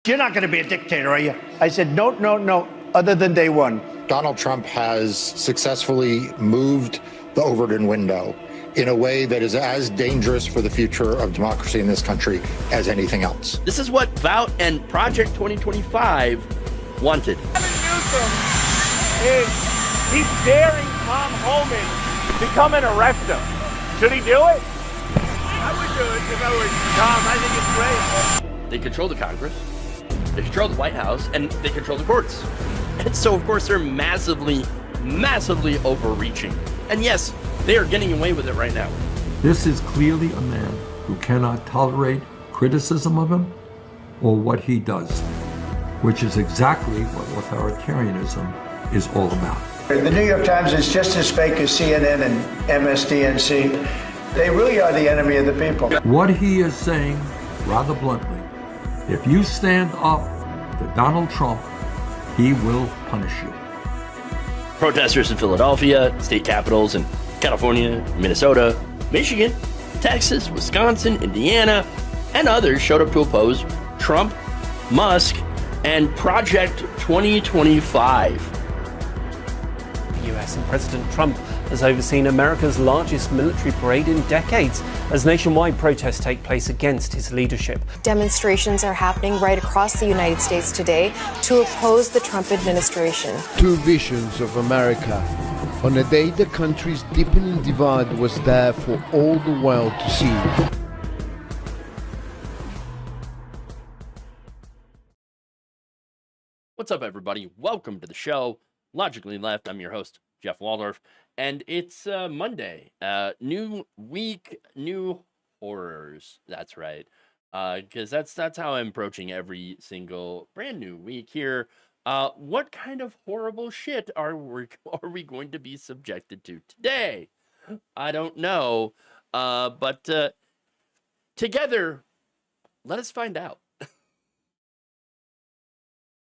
You're not going to be a dictator, are you? I said, no, no, no, other than day one. Donald Trump has successfully moved the Overton window in a way that is as dangerous for the future of democracy in this country as anything else. This is what Vout and Project 2025 wanted. Newsom is he's daring Tom Homan to come and arrest him. Should he do it? I would do it if I were Tom. I think it's great. They control the Congress, they control the White House, and they control the courts. And so, of course, they're massively overreaching. And yes, they are getting away with it right now. This is clearly a man who cannot tolerate criticism of him or what he does, which is exactly what authoritarianism is all about. The New York Times is just as fake as CNN and MSDNC. They really are the enemy of the people. What he is saying, rather bluntly, if you stand up to Donald Trump, he will punish you. Protesters in Philadelphia, state capitals in California, Minnesota, Michigan, Texas, Wisconsin, Indiana, and others showed up to oppose Trump, Musk, and Project 2025. The US and President Trump has overseen America's largest military parade in decades as nationwide protests take place against his leadership. Demonstrations are happening right across the United States today to oppose the Trump administration. Two visions of America. On a day the country's deepening divide was there for all the world to see. What's up, everybody? Welcome to the show. Logically Left. I'm your host, Jeff Waldorf, and it's Monday. New week, new horrors. That's right. Because that's how I'm approaching every single brand new week here. What kind of horrible shit are we going to be subjected to today? I don't know. But together, let us find out.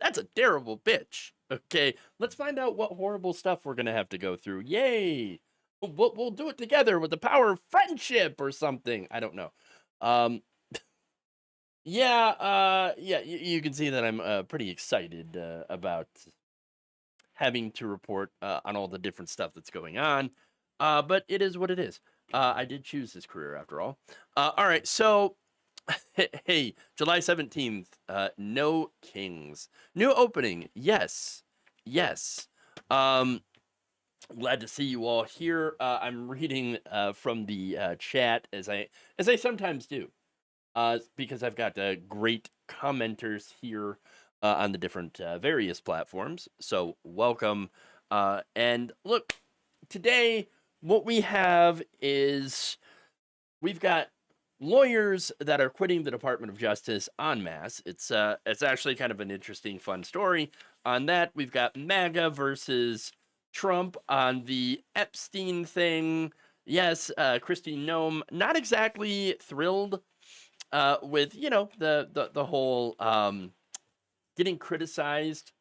That's a terrible bitch. Okay, let's find out what horrible stuff we're gonna have to go through. Yay! We'll do it together with the power of friendship or something. I don't know. Yeah. You can see that I'm pretty excited about having to report on all the different stuff that's going on. But it is what it is. I did choose this career after all. All right, so. Hey, July 17th, No Kings. New opening, yes. Glad to see you all here. I'm reading from the chat as I sometimes do, because I've got great commenters here on the different various platforms. So welcome. And look, today what we have is we've got lawyers that are quitting the Department of Justice en masse. It's actually kind of an interesting, fun story. On that, we've got MAGA versus Trump on the Epstein thing. Yes, Kristi Noem, not exactly thrilled with, the whole getting criticized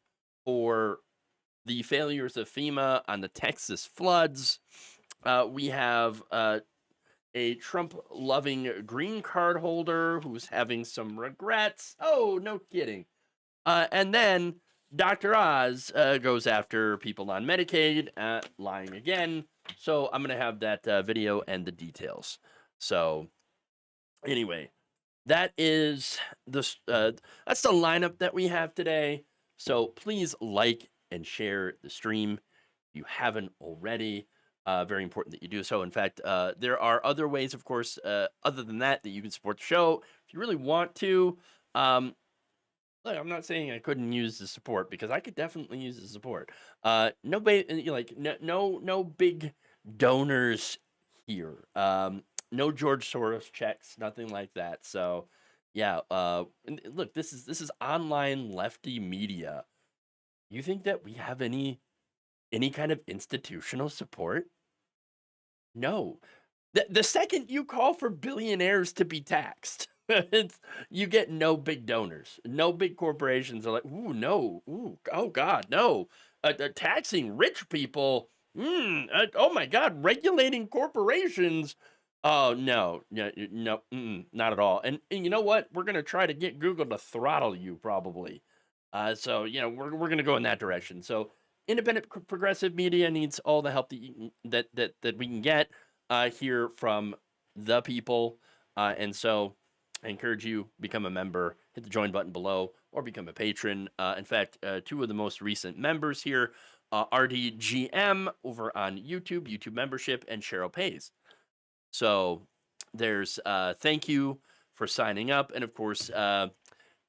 for the failures of FEMA on the Texas floods. We have a Trump-loving green card holder who's having some regrets. Oh, no kidding. And then Dr. Oz goes after people on Medicaid, lying again. So I'm going to have that video and the details. So anyway, that is that's the lineup that we have today. So please like and share the stream if you haven't already. Very important that you do so. In fact, there are other ways, of course, other than that you can support the show if you really want to. Look, I'm not saying I couldn't use the support, because I could definitely use the support. No big donors here. No George Soros checks, nothing like that. So, yeah. Look, this is online lefty media. You think that we have any kind of institutional support? No. The second you call for billionaires to be taxed, you get no big donors. No big corporations are like, ooh, no. Ooh, oh, God, no. Taxing rich people. Oh, my God. Regulating corporations. Oh no, no, no, not at all. And you know what? We're gonna try to get Google to throttle you probably. So we're gonna go in that direction. So independent progressive media needs all the help that that we can get here from the people. And so I encourage you become a member, hit the join button below, or become a patron. In fact, two of the most recent members here, RDGM over on YouTube membership, and Cheryl Pays. So there's thank you for signing up, and of course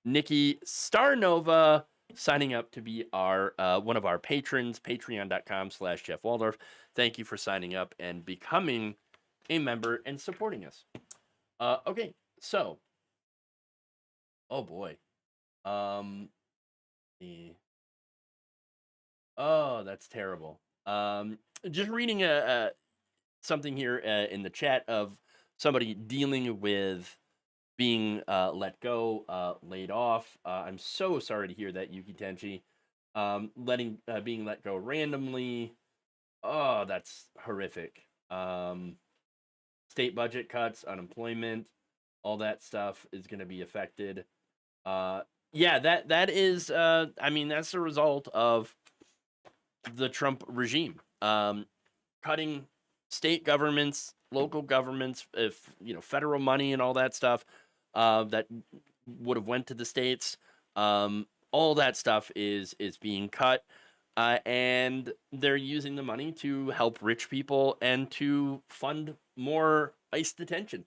Nikki Starnova signing up to be our one of our patrons, patreon.com/jeffwaldorf. Thank you for signing up and becoming a member and supporting us. Okay, so oh boy. Oh, that's terrible. Just reading something here in the chat of somebody dealing with being let go, laid off. I'm so sorry to hear that, Yuki Tenchi. Being let go randomly. Oh, that's horrific. State budget cuts, unemployment, all that stuff is going to be affected. Yeah, that is. I mean, that's the result of the Trump regime, cutting state governments, local governments, if federal money and all that stuff that would have went to the states. All that stuff is being cut, and they're using the money to help rich people and to fund more ICE detention.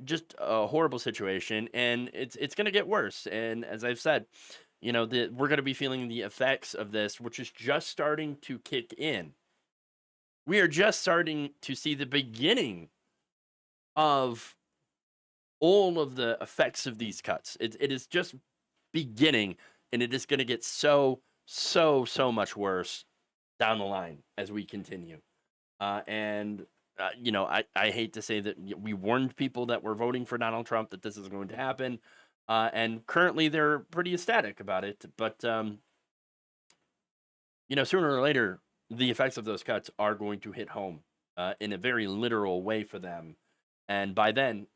Just a horrible situation, and it's going to get worse. And as I've said, we're going to be feeling the effects of this, which is just starting to kick in. We are just starting to see the beginning of all of the effects of these cuts. It is just beginning, and it is going to get so much worse down the line as we continue. I hate to say that we warned people that were voting for Donald Trump that this is going to happen, and currently they're pretty ecstatic about it. But sooner or later, the effects of those cuts are going to hit home in a very literal way for them, and by then,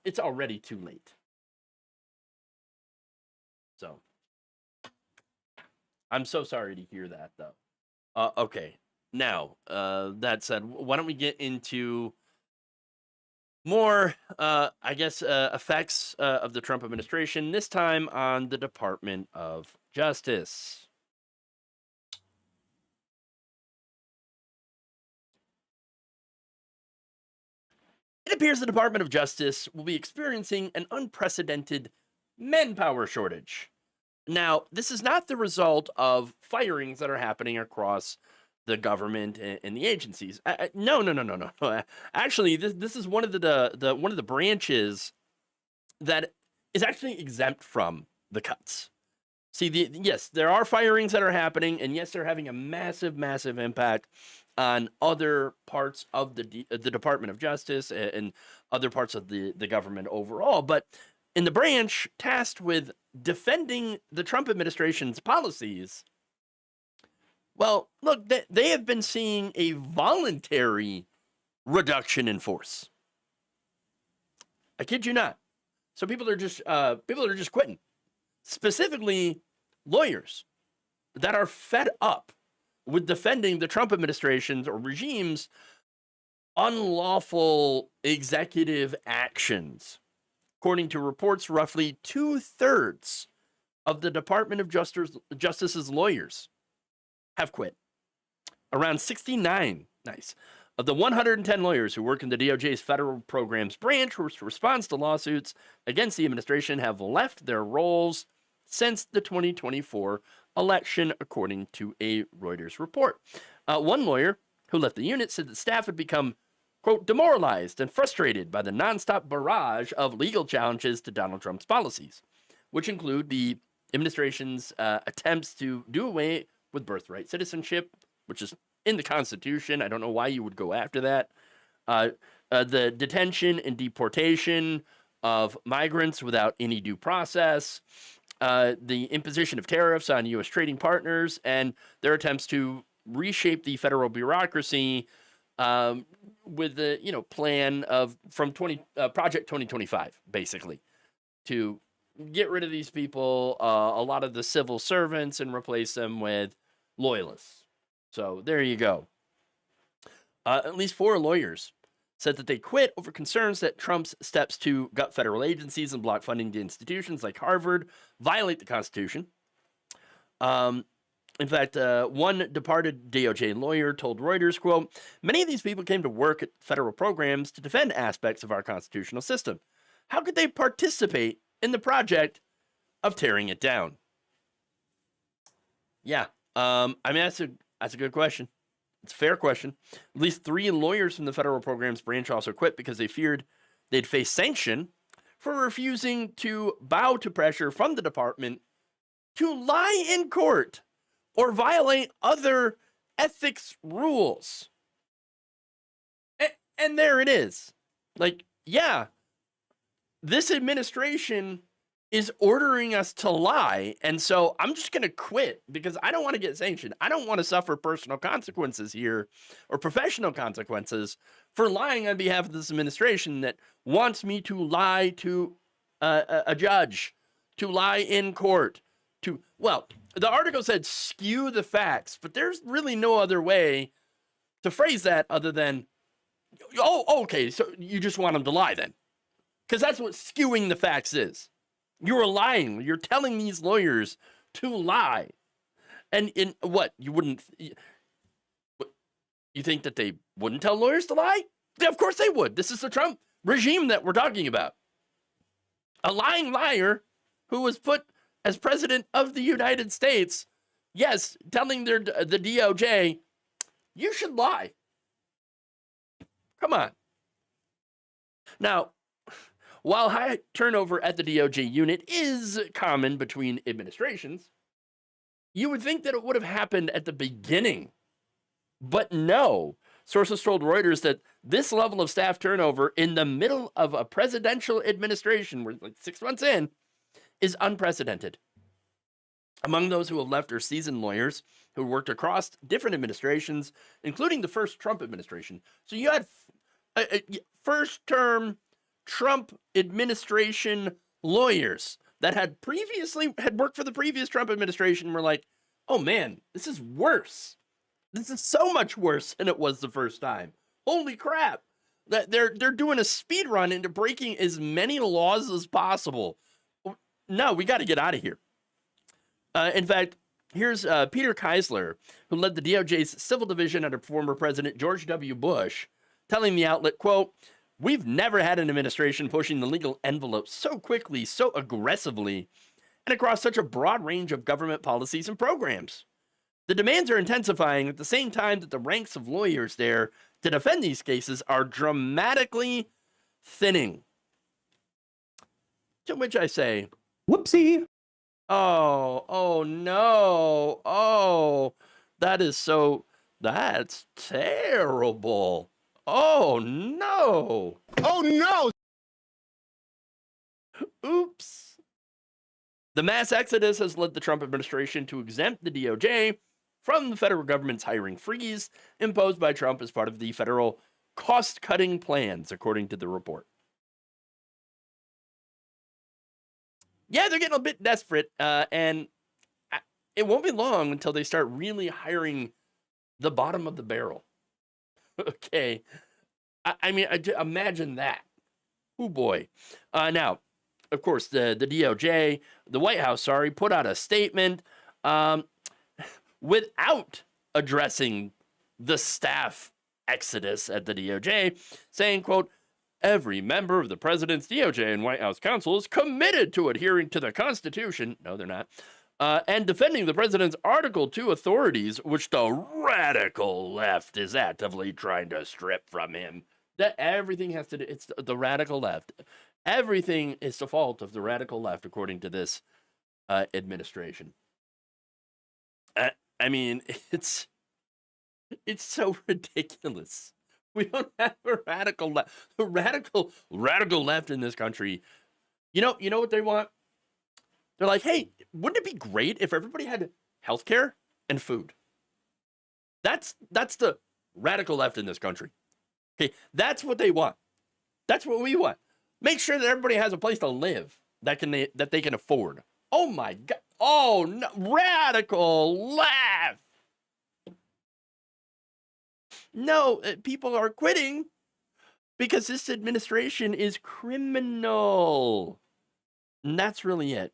it's already too late. So, I'm so sorry to hear that, though. Okay. Now, that said, why don't we get into more, effects of the Trump administration, this time on the Department of Justice. It appears the Department of Justice will be experiencing an unprecedented manpower shortage. Now, this is not the result of firings that are happening across the government and the agencies. No. Actually, this is one of the one of the branches that is actually exempt from the cuts. See, yes, there are firings that are happening, and yes, they're having a massive impact on other parts of the Department of Justice and other parts of the government overall. But in the branch tasked with defending the Trump administration's policies, well, look, they have been seeing a voluntary reduction in force. I kid you not. So people are just quitting. Specifically, lawyers that are fed up with defending the Trump administration's or regime's unlawful executive actions. According to reports, roughly 2/3 of the Department of Justice's lawyers have quit. Around 69, of the 110 lawyers who work in the DOJ's federal programs branch, which responds to lawsuits against the administration, have left their roles since the 2024 election, according to a Reuters report. One lawyer who left the unit said that staff had become, quote, demoralized and frustrated by the nonstop barrage of legal challenges to Donald Trump's policies, which include the administration's attempts to do away with birthright citizenship, which is in the Constitution. I don't know why you would go after that. The detention and deportation of migrants without any due process, the imposition of tariffs on U.S. trading partners, and their attempts to reshape the federal bureaucracy with the plan from Project 2025, basically, to get rid of these people, a lot of the civil servants, and replace them with loyalists. So there you go. At least 4 lawyers said that they quit over concerns that Trump's steps to gut federal agencies and block funding to institutions like Harvard violate the Constitution. In fact, one departed DOJ lawyer told Reuters, quote, "Many of these people came to work at federal programs to defend aspects of our constitutional system. How could they participate in the project of tearing it down?" Yeah, I mean, that's a good question. It's a fair question. At least 3 lawyers from the federal programs branch also quit because they feared they'd face sanction for refusing to bow to pressure from the department to lie in court or violate other ethics rules. And there it is. Like, yeah, this administration is ordering us to lie, and so I'm just going to quit because I don't want to get sanctioned. I don't want to suffer personal consequences here or professional consequences for lying on behalf of this administration that wants me to lie to a judge, to lie in court, well, the article said skew the facts, but there's really no other way to phrase that other than, oh, okay, so you just want them to lie then. Because that's what skewing the facts is. You're lying. You're telling these lawyers to lie. And in what? You think that they wouldn't tell lawyers to lie? Yeah, of course they would. This is the Trump regime that we're talking about. A lying liar who was put as president of the United States, yes, telling the DOJ, you should lie. Come on. Now, while high turnover at the DOJ unit is common between administrations, you would think that it would have happened at the beginning. But no. Sources told Reuters that this level of staff turnover in the middle of a presidential administration, we're like 6 months in, is unprecedented. Among those who have left are seasoned lawyers who worked across different administrations, including the first Trump administration. So you had first-term Trump administration lawyers that had worked for the previous Trump administration and were like, oh man, this is worse. This is so much worse than it was the first time. Holy crap. They're doing a speed run into breaking as many laws as possible. No, we got to get out of here. In fact, here's Peter Keisler, who led the DOJ's civil division under former President George W. Bush, telling the outlet, quote, "We've never had an administration pushing the legal envelope so quickly, so aggressively, and across such a broad range of government policies and programs. The demands are intensifying at the same time that the ranks of lawyers there to defend these cases are dramatically thinning." To which I say, whoopsie. Oh no. Oh, that's terrible. Oh no. Oh no! Oops. The mass exodus has led the Trump administration to exempt the DOJ from the federal government's hiring freeze imposed by Trump as part of the federal cost-cutting plans, according to the report. Yeah, they're getting a bit desperate, and it won't be long until they start really hiring the bottom of the barrel. Okay. I mean, imagine that. Oh, boy. Now, of course, the DOJ, the White House, put out a statement without addressing the staff exodus at the DOJ, saying, quote, "Every member of the president's DOJ and White House counsel is committed to adhering to the Constitution," no, they're not, "and defending the president's Article 2 authorities, which the radical left is actively trying to strip from him." That everything has to do, it's the radical left. Everything is the fault of the radical left, according to this administration. I mean, it's so ridiculous. We don't have a radical left. The radical left in this country. You know what they want? They're like, hey, wouldn't it be great if everybody had healthcare and food? That's the radical left in this country. Okay, that's what they want. That's what we want. Make sure that everybody has a place to live that they can afford. Oh my God. Oh no, radical left. No, people are quitting because this administration is criminal. And that's really it.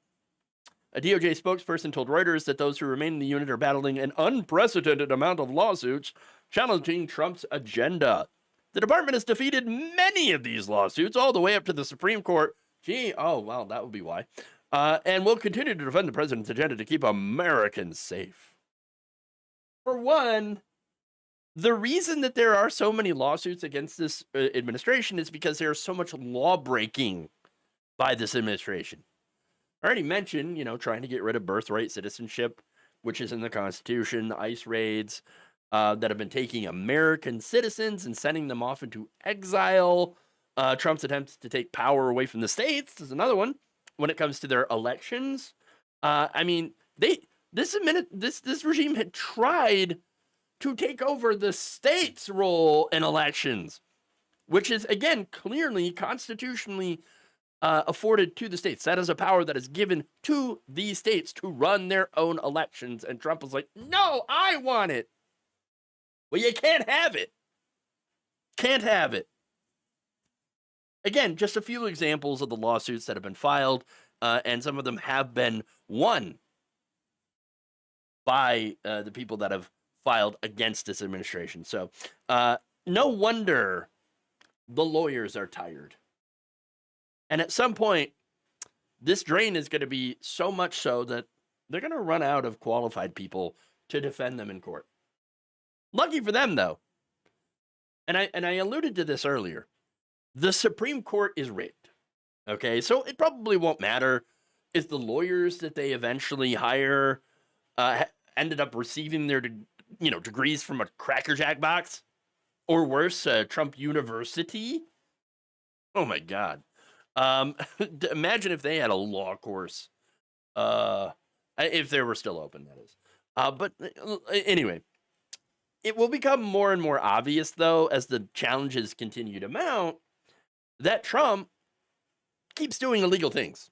A DOJ spokesperson told Reuters that those who remain in the unit are battling an unprecedented amount of lawsuits challenging Trump's agenda. The department has defeated many of these lawsuits all the way up to the Supreme Court. Gee, oh, well, that would be why. And will continue to defend the president's agenda to keep Americans safe. For one, the reason that there are so many lawsuits against this administration is because there's so much law breaking by this administration. I already mentioned, trying to get rid of birthright citizenship, which is in the Constitution, the ICE raids that have been taking American citizens and sending them off into exile. Trump's attempts to take power away from the states is another one when it comes to their elections. This regime had tried to take over the state's role in elections, which is, again, clearly constitutionally afforded to the states. That is a power that is given to the states to run their own elections. And Trump was like, no, I want it. Well, you can't have it. Can't have it. Again, just a few examples of the lawsuits that have been filed, and some of them have been won by the people that have filed against this administration. So no wonder the lawyers are tired. And at some point, this drain is going to be so much so that they're going to run out of qualified people to defend them in court. Lucky for them, though. And I alluded to this earlier. The Supreme Court is rigged. Okay, so it probably won't matter if the lawyers that they eventually hire ended up receiving their degrees from a Cracker Jack box, or worse, Trump University. Oh my God. Imagine if they had a law course, if they were still open, that is. But anyway, it will become more and more obvious, though, as the challenges continue to mount, that Trump keeps doing illegal things.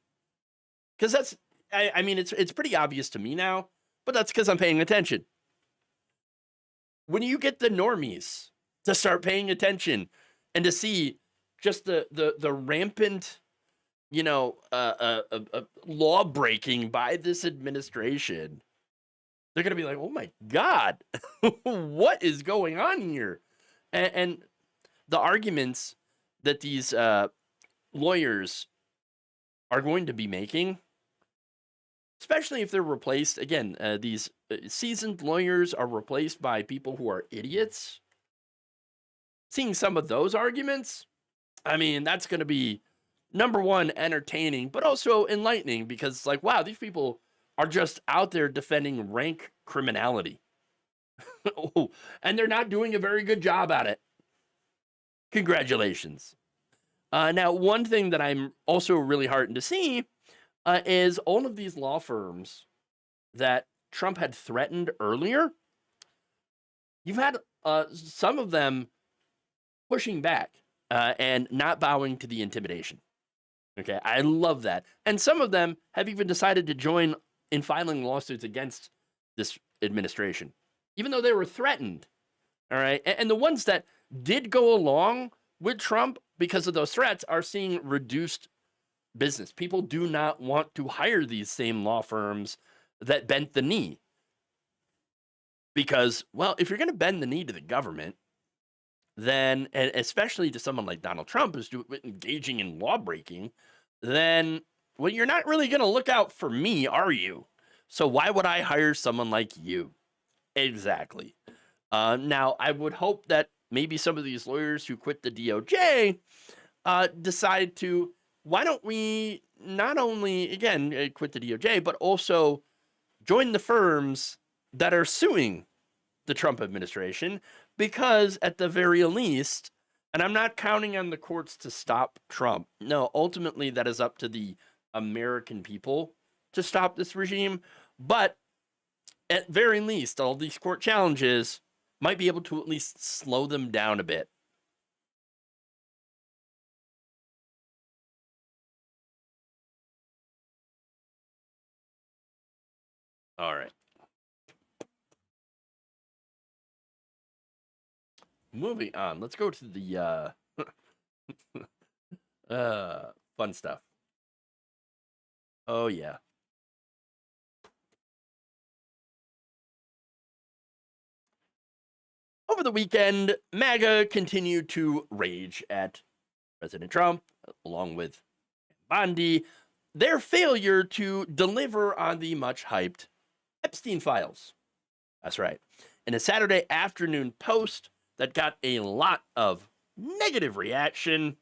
Because that's, it's pretty obvious to me now, but that's because I'm paying attention. When you get the normies to start paying attention and to see just the rampant, law breaking by this administration, they're going to be like, oh my God, what is going on here? And the arguments that these lawyers are going to be making, especially if they're replaced, again, these seasoned lawyers are replaced by people who are idiots. Seeing some of those arguments, that's going to be, number one, entertaining, but also enlightening, because it's like, wow, these people are just out there defending rank criminality. And they're not doing a very good job at it. Congratulations. Now, one thing that I'm also really heartened to see is all of these law firms that Trump had threatened earlier. You've had some of them pushing back and not bowing to the intimidation. Okay, I love that. And some of them have even decided to join in filing lawsuits against this administration, even though they were threatened. All right, and the ones that did go along with Trump because of those threats are seeing reduced business. People do not want to hire these same law firms that bent the knee. Because, well, if you're going to bend the knee to the government, then, and especially to someone like Donald Trump who's engaging in law breaking, then, well, you're not really going to look out for me, are you? So why would I hire someone like you? Exactly. Now, I would hope that maybe some of these lawyers who quit the DOJ decide to, why don't we not only, again, quit the DOJ, but also join the firms that are suing the Trump administration, because at the very least, and I'm not counting on the courts to stop Trump. No, ultimately that is up to the American people to stop this regime. But at very least, all these court challenges might be able to at least slow them down a bit. All right. Moving on. Let's go to the fun stuff. Oh yeah. Over the weekend, MAGA continued to rage at President Trump, along with Bondi, their failure to deliver on the much-hyped Epstein files. That's right. In a Saturday afternoon post that got a lot of negative reaction,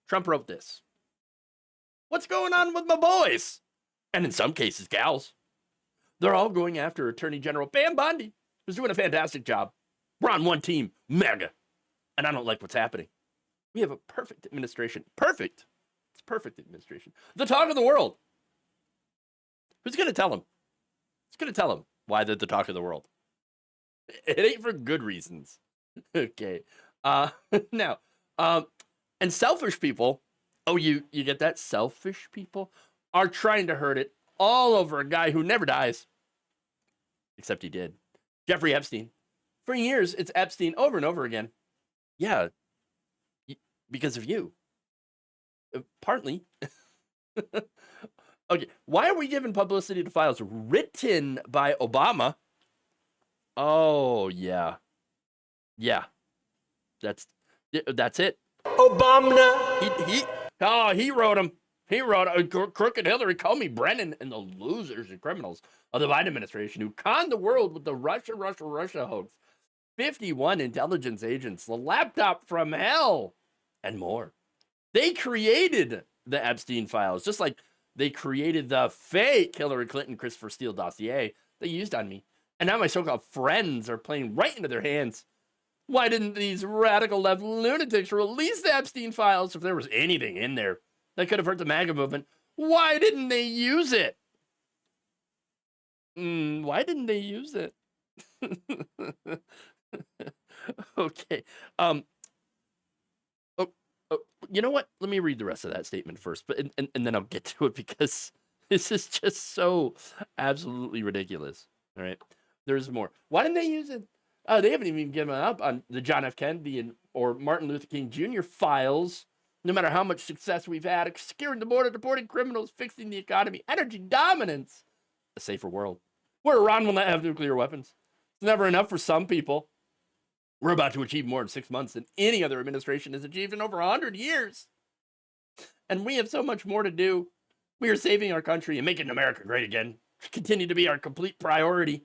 Trump wrote this. What's going on with my boys? And in some cases, gals. They're all going after Attorney General Pam Bondi, who's doing a fantastic job. We're on one team, MAGA. And I don't like what's happening. We have a perfect administration. Perfect. It's perfect administration. The talk of the world. Who's going to tell him? Who's going to tell him why they're the talk of the world? It ain't for good reasons. Okay. Now, and selfish people, oh, you get that? Selfish people are trying to hurt it all over a guy who never dies. Except he did. Jeffrey Epstein. For years, it's Epstein over and over again. Yeah, because of you. Partly. Okay, why are we giving publicity to files written by Obama? Oh, yeah. Yeah. That's it. Obama. He wrote them. He wrote Crooked Hillary, Comey, Brennan, and the losers and criminals of the Biden administration who conned the world with the Russia hoax. 51 intelligence agents, the laptop from hell, and more. They created the Epstein files, just like they created the fake Hillary Clinton, Christopher Steele dossier they used on me. And now my so-called friends are playing right into their hands. Why didn't these radical left lunatics release the Epstein files if there was anything in there that could have hurt the MAGA movement? Why didn't they use it? Why didn't they use it? Okay. You know what? Let me read the rest of that statement first, but and then I'll get to it because this is just so absolutely ridiculous. All right. There's more. Why didn't they use it? They haven't even given up on the John F. Kennedy or Martin Luther King Jr. files, no matter how much success we've had, securing the border, deporting criminals, fixing the economy, energy dominance, a safer world, where Iran will not have nuclear weapons. It's never enough for some people. We're about to achieve more in 6 months than any other administration has achieved in over 100 years. And we have so much more to do. We are saving our country and making America great again. Continue to be our complete priority.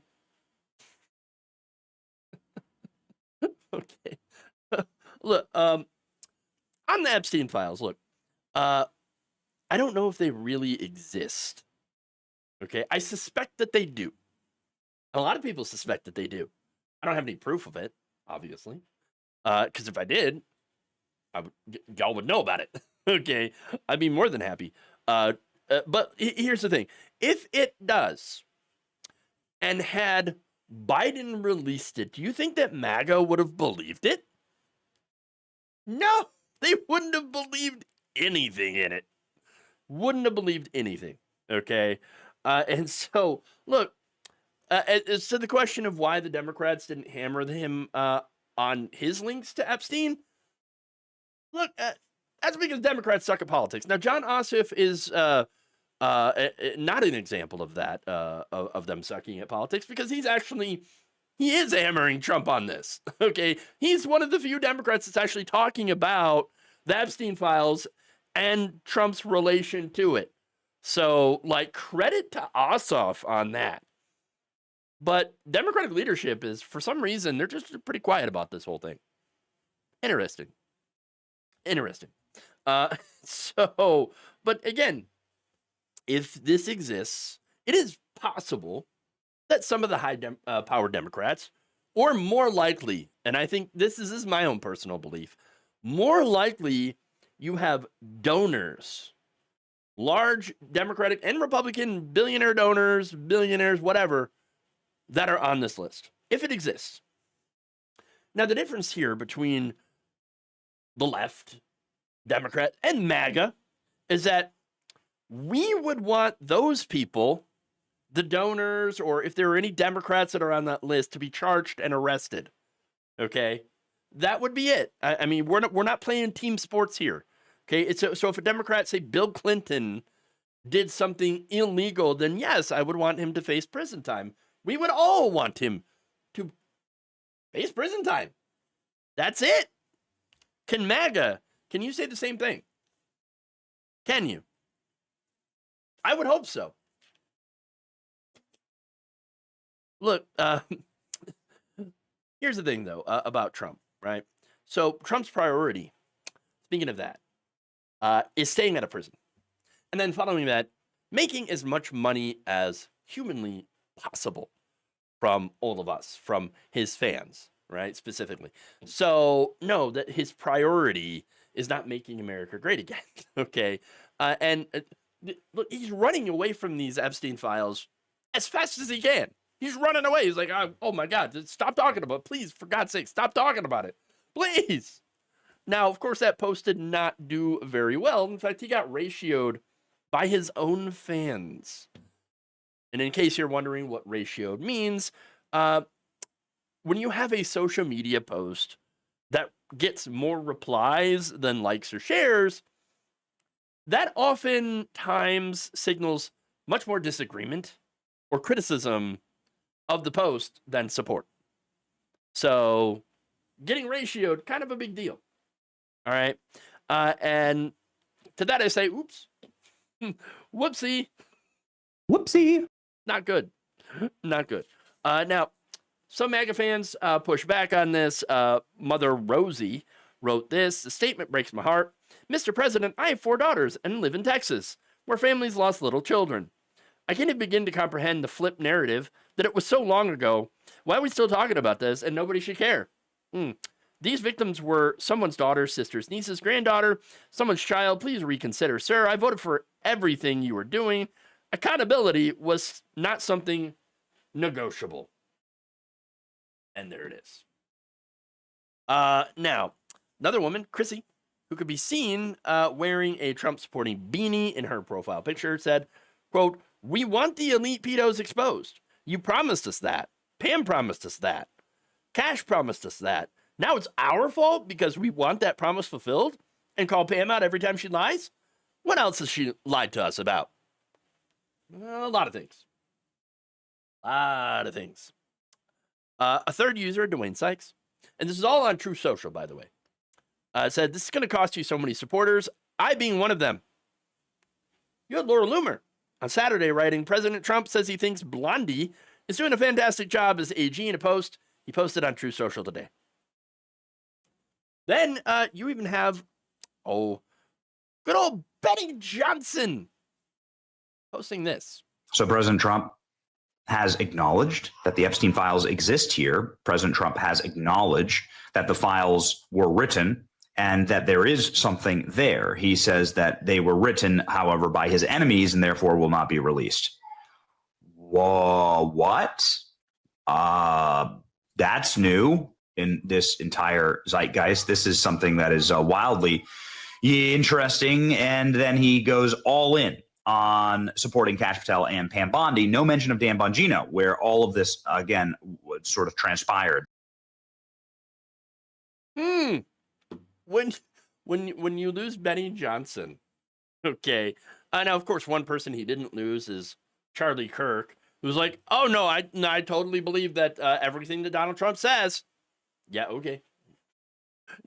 Okay. Look, on the Epstein files, look, I don't know if they really exist. Okay, I suspect that they do. A lot of people suspect that they do. I don't have any proof of it, obviously, because if I did, y'all would know about it. Okay, I'd be more than happy. But here's the thing: if it does, and had Biden released it, do you think that MAGA would have believed it? No, they wouldn't have believed anything in it. Wouldn't have believed anything. Okay, and so look. As to the question of why the Democrats didn't hammer him on his links to Epstein, look, that's because Democrats suck at politics. Now, John Ossoff is not an example of that, of them sucking at politics, because he is hammering Trump on this. Okay, he's one of the few Democrats that's actually talking about the Epstein files and Trump's relation to it. So, like, credit to Ossoff on that. But Democratic leadership is, for some reason, they're just pretty quiet about this whole thing. Interesting. So, but again, if this exists, it is possible that some of the high-powered Democrats, or more likely, and I think this is my own personal belief, more likely you have donors, large Democratic and Republican billionaire donors, billionaires, whatever, that are on this list, if it exists. Now, the difference here between the left, Democrat, and MAGA is that we would want those people, the donors, or if there are any Democrats that are on that list, to be charged and arrested. Okay? That would be it. I mean, we're not playing team sports here. Okay? So if a Democrat, say Bill Clinton, did something illegal, then yes, I would want him to face prison time. We would all want him to face prison time. That's it. Can you say the same thing? Can you? I would hope so. Look, here's the thing, though, about Trump, right? So Trump's priority, speaking of that, is staying out of prison. And then following that, making as much money as humanly possible from all of us, from his fans, right? Specifically. So know that his priority is not making America great again. Okay. Look, he's running away from these Epstein files as fast as he can. He's running away. He's like, oh my God, stop talking about it. Please, for God's sake, stop talking about it. Please. Now, of course, that post did not do very well. In fact, he got ratioed by his own fans. And in case you're wondering what ratioed means, when you have a social media post that gets more replies than likes or shares, that oftentimes signals much more disagreement or criticism of the post than support. So getting ratioed, kind of a big deal. All right. And to that I say, oops. Whoopsie. Whoopsie. Not good. Not good. Now, some MAGA fans push back on this. Mother Rosie wrote this. The statement breaks my heart. Mr. President, I have 4 daughters and live in Texas, where families lost little children. I can't even begin to comprehend the flip narrative that it was so long ago. Why are we still talking about this and nobody should care? These victims were someone's daughter, sister's niece's granddaughter, someone's child. Please reconsider, sir. I voted for everything you were doing. Accountability was not something negotiable. And there it is. Now, another woman, Chrissy, who could be seen wearing a Trump-supporting beanie in her profile picture, said, quote, "We want the elite pedos exposed. You promised us that. Pam promised us that. Cash promised us that. Now it's our fault because we want that promise fulfilled and call Pam out every time she lies? What else has she lied to us about?" A lot of things. A third user, Dwayne Sykes, and this is all on True Social, by the way, said, "This is going to cost you so many supporters, I being one of them." You had Laura Loomer on Saturday writing, "President Trump says he thinks Blondie is doing a fantastic job as AG in a post he posted on True Social today." Then you even have, good old Benny Johnson posting this. So President Trump has acknowledged that the Epstein files exist here. President Trump has acknowledged that the files were written and that there is something there. He says that they were written, however, by his enemies and therefore will not be released. Whoa, what? That's new in this entire zeitgeist. This is something that is wildly interesting. And then he goes all in on supporting Kash Patel and Pam Bondi. No mention of Dan Bongino, where all of this, again, sort of transpired. When you lose Benny Johnson, okay. Now, of course, one person he didn't lose is Charlie Kirk, who's like, "Oh, no, I totally believe that everything that Donald Trump says." Yeah, okay.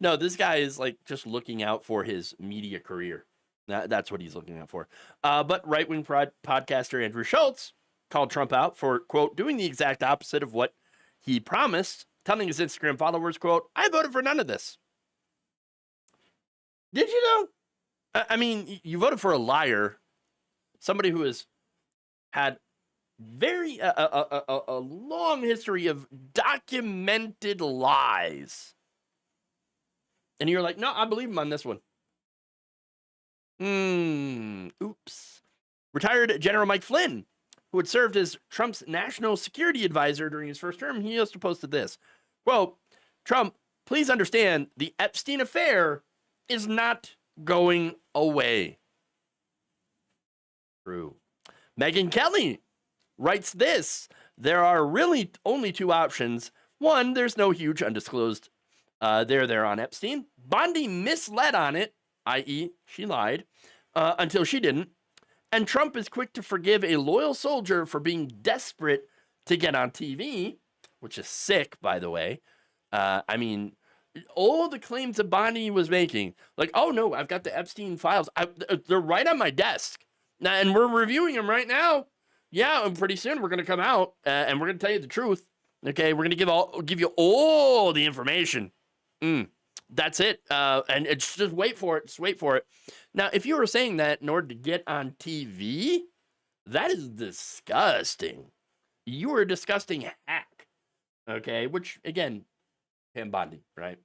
No, this guy is like just looking out for his media career. That's what he's looking out for. But right-wing podcaster Andrew Schultz called Trump out for, quote, doing the exact opposite of what he promised, telling his Instagram followers, quote, "I voted for none of this." Did you know? I mean, you voted for a liar, somebody who has had very a long history of documented lies. And you're like, "No, I believe him on this one." Oops. Retired General Mike Flynn, who had served as Trump's national security advisor during his first term, he also posted this. Quote, Trump, please understand the Epstein affair is not going away. True. Megyn Kelly writes this. There are really only two options. One, there's no huge undisclosed there on Epstein. Bondi misled on it, i.e. she lied, until she didn't. And Trump is quick to forgive a loyal soldier for being desperate to get on TV, which is sick, by the way. I mean, all the claims that Bondi was making, like, oh no, I've got the Epstein files. They're right on my desk. Now, and we're reviewing them right now. Yeah, and pretty soon we're going to come out and we're going to tell you the truth. Okay, we're going to give you all the information. That's it. And it's just wait for it. Just wait for it. Now, if you were saying that in order to get on TV, that is disgusting. You are a disgusting hack. Okay, which again, Pam Bondi, right?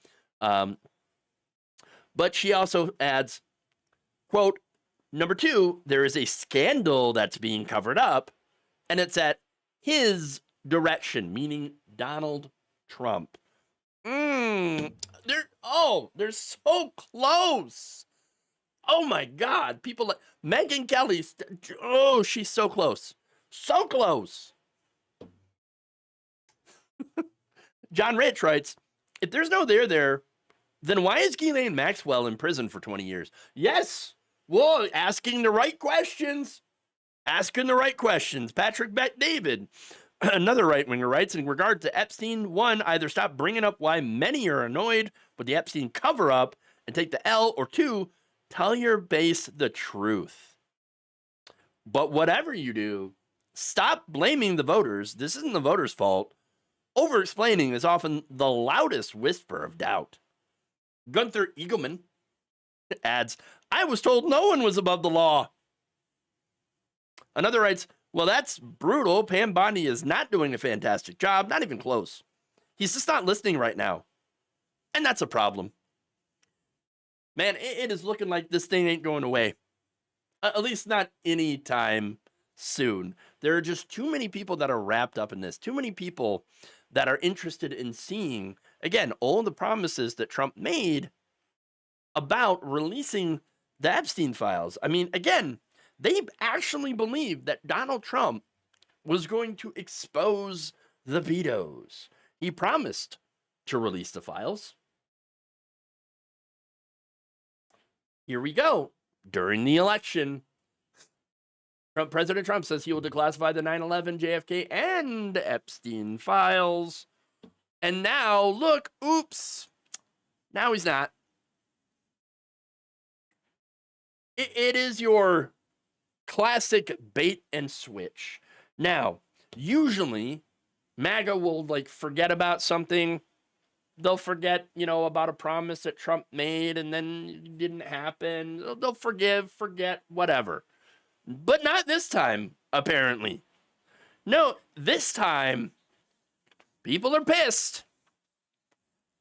But she also adds, quote, number two, there is a scandal that's being covered up, and it's at his direction, meaning Donald Trump. They're so close. Oh my God. People like Megyn Kelly. She's so close. So close. John Rich writes, if there's no there, then why is Ghislaine Maxwell in prison for 20 years? Yes. Well, asking the right questions. Asking the right questions. Patrick Bet-David, another right-winger, writes, in regard to Epstein, one, either stop bringing up why many are annoyed with the Epstein cover-up and take the L, or two, tell your base the truth. But whatever you do, stop blaming the voters. This isn't the voters' fault. Over-explaining is often the loudest whisper of doubt. Gunther Eagleman adds, I was told no one was above the law. Another writes, well, that's brutal. Pam Bondi is not doing a fantastic job. Not even close. He's just not listening right now. And that's a problem. Man, it is looking like this thing ain't going away. At least not anytime soon. There are just too many people that are wrapped up in this. Too many people that are interested in seeing, again, all the promises that Trump made about releasing the Epstein files. I mean, again, they actually believed that Donald Trump was going to expose the pedos. He promised to release the files. Here we go. During the election, President Trump says he will declassify the 9/11, JFK, and Epstein files. And now, look, oops. Now he's not. It is your classic bait and switch. Now, usually, MAGA will forget about something. They'll forget, about a promise that Trump made and then it didn't happen. They'll forget, whatever. But not this time, apparently. No, this time, people are pissed.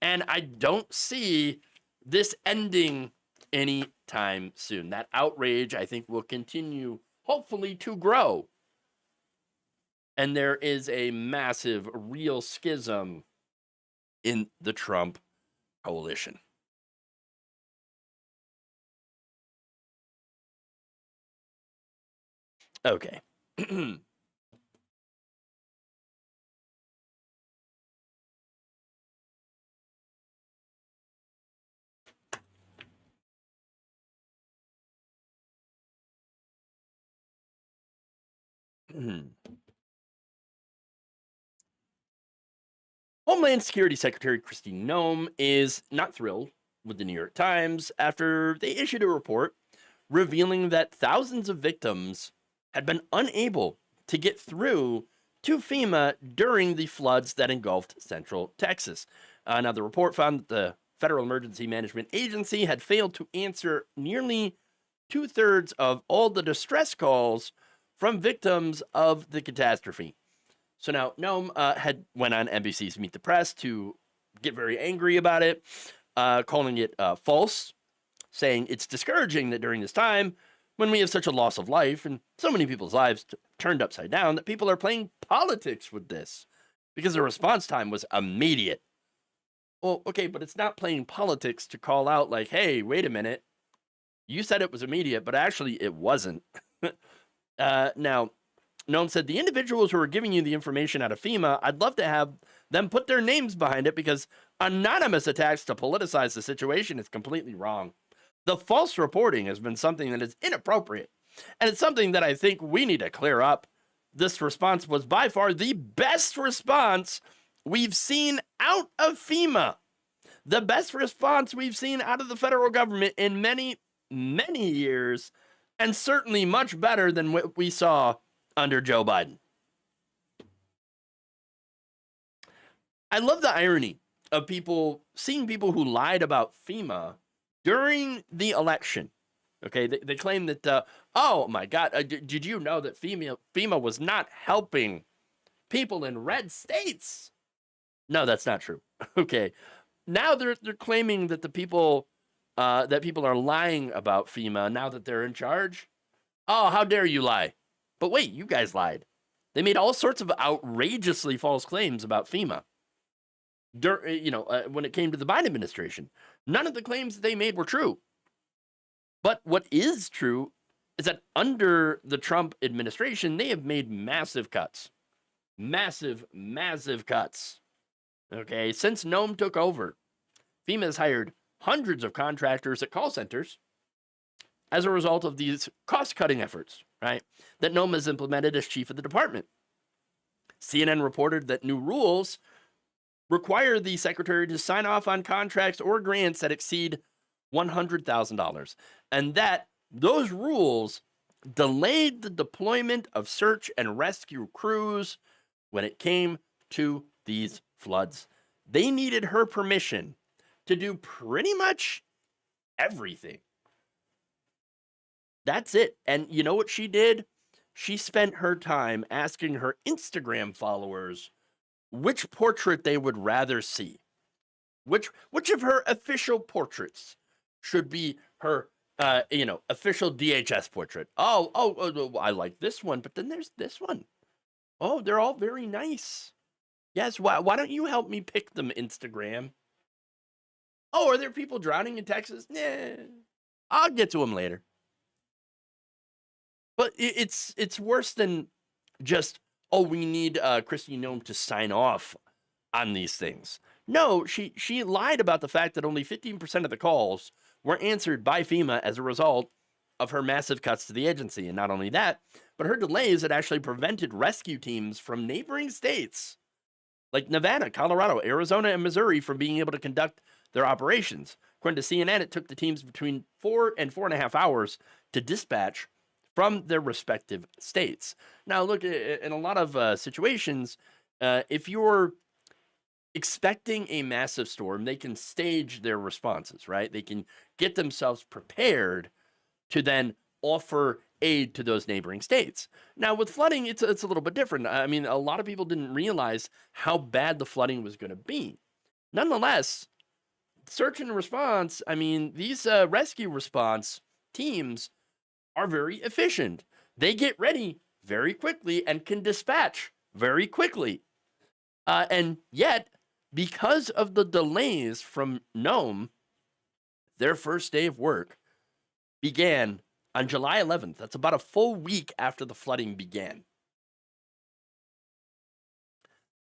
And I don't see this ending anytime soon. That outrage, I think, will continue, hopefully, to grow. And there is a massive, real schism in the Trump coalition. Okay. Homeland Security Secretary Kristi Noem is not thrilled with the New York Times after they issued a report revealing that thousands of victims had been unable to get through to FEMA during the floods that engulfed central Texas. Now, the report found that the Federal Emergency Management Agency had failed to answer nearly 2/3 of all the distress calls from victims of the catastrophe. So now Noem had went on NBC's Meet the Press to get very angry about it, calling it false, saying it's discouraging that during this time, when we have such a loss of life and so many people's lives turned upside down, that people are playing politics with this because the response time was immediate. Well, okay, but it's not playing politics to call out like, hey, wait a minute. You said it was immediate, but actually it wasn't. Now, Noam said, the individuals who are giving you the information out of FEMA, I'd love to have them put their names behind it because anonymous attacks to politicize the situation is completely wrong. The false reporting has been something that is inappropriate, and it's something that I think we need to clear up. This response was by far the best response we've seen out of FEMA. The best response we've seen out of the federal government in many, many years, and certainly much better than what we saw under Joe Biden. I love the irony of seeing people who lied about FEMA during the election. Okay, they claim that, oh my God, did you know that FEMA was not helping people in red states? No, that's not true. Okay, now they're claiming that people are lying about FEMA now that they're in charge. Oh, how dare you lie? But wait, you guys lied. They made all sorts of outrageously false claims about FEMA. When it came to the Biden administration, none of the claims that they made were true. But what is true is that under the Trump administration, they have made massive cuts. Massive, massive cuts. Okay, since Noam took over, FEMA has hired hundreds of contractors at call centers as a result of these cost-cutting efforts, right, that Noam has implemented as chief of the department. CNN reported that new rules require the secretary to sign off on contracts or grants that exceed $100,000, and that those rules delayed the deployment of search and rescue crews when it came to these floods. They needed her permission to do pretty much everything. That's it. And you know what she did? She spent her time asking her Instagram followers which portrait they would rather see. Which of her official portraits should be her official DHS portrait. Oh, I like this one, but then there's this one. Oh, they're all very nice. Yes, why don't you help me pick them, Instagram? Oh, are there people drowning in Texas? Nah, I'll get to them later. But it's worse than just, oh, we need Kristi Noem to sign off on these things. No, she lied about the fact that only 15% of the calls were answered by FEMA as a result of her massive cuts to the agency. And not only that, but her delays had actually prevented rescue teams from neighboring states like Nevada, Colorado, Arizona, and Missouri from being able to conduct their operations. According to CNN, it took the teams between 4 and 4.5 hours to dispatch from their respective states. Now, look, in a lot of situations, if you're expecting a massive storm, they can stage their responses, right? They can get themselves prepared to then offer aid to those neighboring states. Now, with flooding, it's a little bit different. I mean, a lot of people didn't realize how bad the flooding was going to be. Nonetheless, search and response, I mean, these rescue response teams are very efficient. They get ready very quickly and can dispatch very quickly. And yet, because of the delays from Noam, their first day of work began on July 11th. That's about a full week after the flooding began.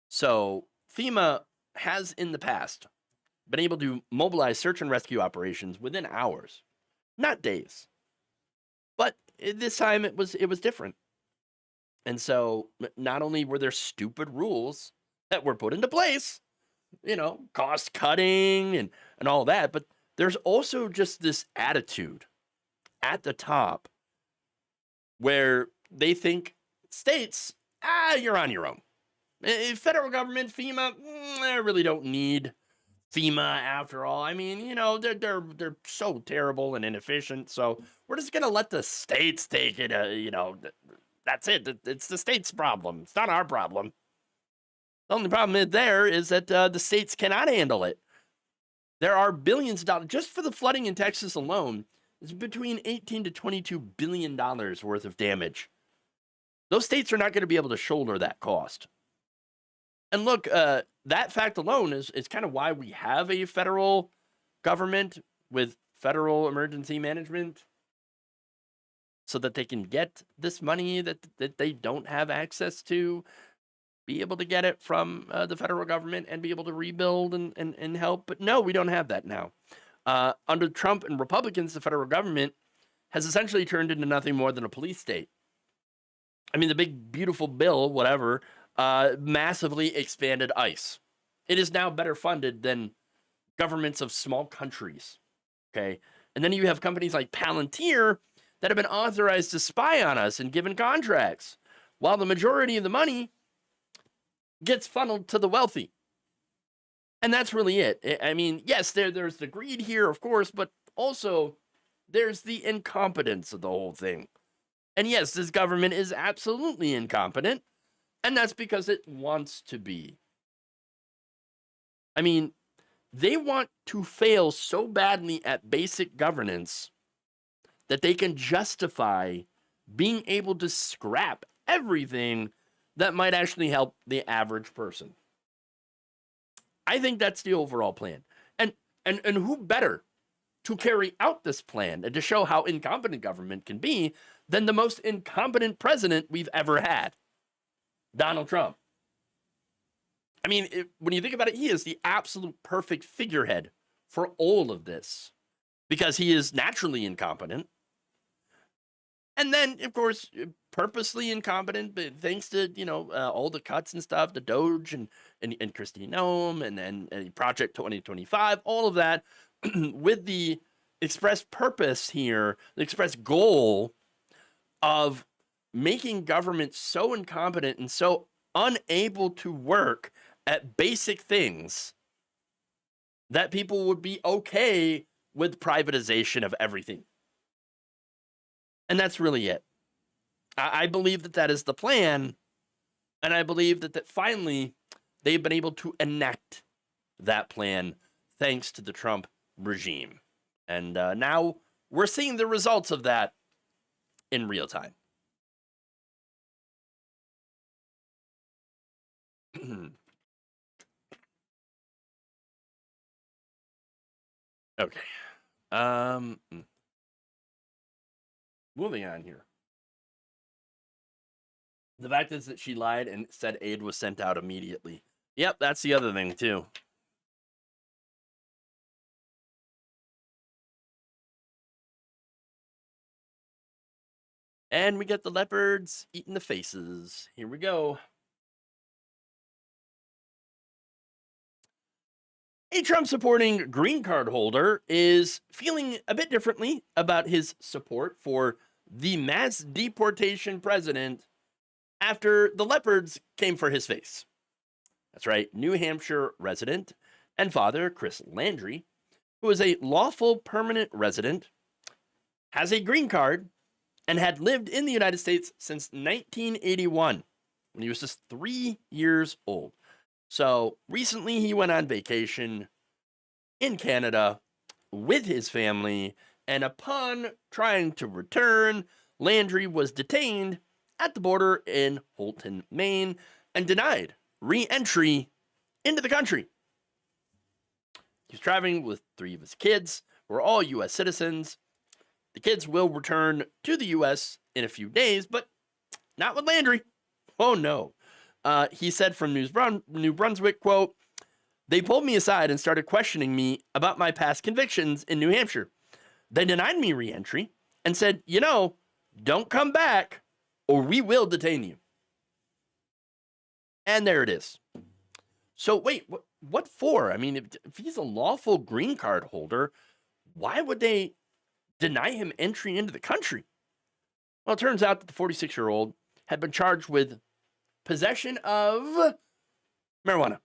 So FEMA has in the past been able to mobilize search and rescue operations within hours, not days. But this time it was different. And so not only were there stupid rules that were put into place, cost cutting and all that, but there's also just this attitude at the top where they think states, you're on your own. Federal government, FEMA, I really don't need FEMA after all. I mean, they're so terrible and inefficient, so we're just going to let the states take it, that's it. It's the state's problem. It's not our problem. The only problem there is that the states cannot handle it. There are billions of dollars, just for the flooding in Texas alone, it's between $18 to $22 billion worth of damage. Those states are not going to be able to shoulder that cost. And look, that fact alone is kind of why we have a federal government with federal emergency management, so that they can get this money that they don't have access to, be able to get it from the federal government and be able to rebuild and help. But no, we don't have that now. Under Trump and Republicans, the federal government has essentially turned into nothing more than a police state. I mean, the big, beautiful bill, whatever, massively expanded ICE. It is now better funded than governments of small countries. Okay. And then you have companies like Palantir that have been authorized to spy on us and given contracts, while the majority of the money gets funneled to the wealthy. And that's really it. I mean, yes, there's the greed here, of course, but also there's the incompetence of the whole thing. And yes, this government is absolutely incompetent, and that's because it wants to be. I mean, they want to fail so badly at basic governance that they can justify being able to scrap everything that might actually help the average person. I think that's the overall plan. And who better to carry out this plan and to show how incompetent government can be than the most incompetent president we've ever had, Donald Trump. I mean, when you think about it, he is the absolute perfect figurehead for all of this, because he is naturally incompetent. And then, of course, purposely incompetent, but thanks to, all the cuts and stuff, the DOJ and Christine Noem and Project 2025, all of that, with the express purpose here, the express goal of making government so incompetent and so unable to work at basic things that people would be okay with privatization of everything. And that's really it. I believe that is the plan. And I believe that finally they've been able to enact that plan thanks to the Trump regime. And now we're seeing the results of that in real time. Okay. Moving on here. The fact is that she lied and said aid was sent out immediately. Yep, that's the other thing, too. And we get the leopards eating the faces. Here we go. A Trump-supporting green card holder is feeling a bit differently about his support for the mass deportation president after the leopards came for his face. That's right, New Hampshire resident and father Chris Landry, who is a lawful permanent resident, has a green card, and had lived in the United States since 1981, when he was just 3 years old. So recently he went on vacation in Canada with his family, and upon trying to return, Landry was detained at the border in Holton, Maine, and denied re-entry into the country. He's traveling with 3 of his kids, who are all U.S. citizens. The kids will return to the U.S. in a few days, but not with Landry. Oh, no. He said from New Brunswick, quote, "They pulled me aside and started questioning me about my past convictions in New Hampshire. They denied me re-entry and said, don't come back or we will detain you." And there it is. So wait, what for? I mean, if he's a lawful green card holder, why would they deny him entry into the country? Well, it turns out that the 46-year-old had been charged with possession of marijuana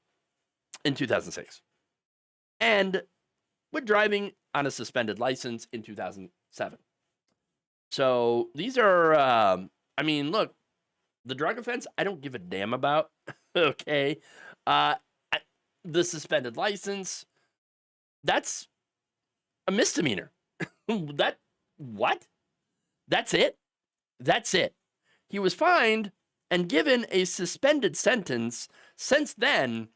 in 2006 and with driving on a suspended license in 2007. So these are, look, the drug offense, I don't give a damn about. Okay. The suspended license, that's a misdemeanor. What? That's it? That's it. He was fined and given a suspended sentence Since then,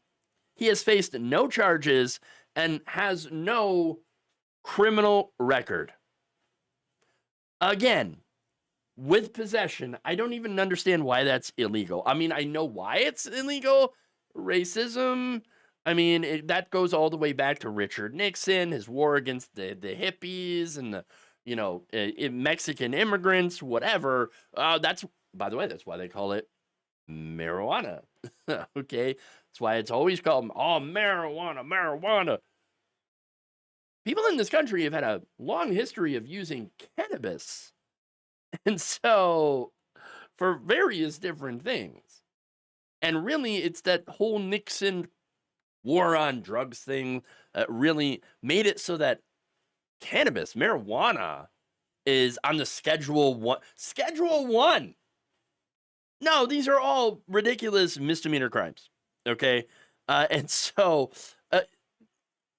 he has faced no charges and has no criminal record. Again, with possession, I don't even understand why that's illegal. I mean, I know why it's illegal. Racism. I mean, that goes all the way back to Richard Nixon, his war against the hippies and the, Mexican immigrants, whatever. That's, by the way, that's why they call it marijuana. Okay. That's why it's always called, marijuana. People in this country have had a long history of using cannabis. And so, for various different things. And really, it's that whole Nixon war on drugs thing really made it so that cannabis, marijuana, is on the Schedule 1. Schedule 1! No, these are all ridiculous misdemeanor crimes. Okay? And so,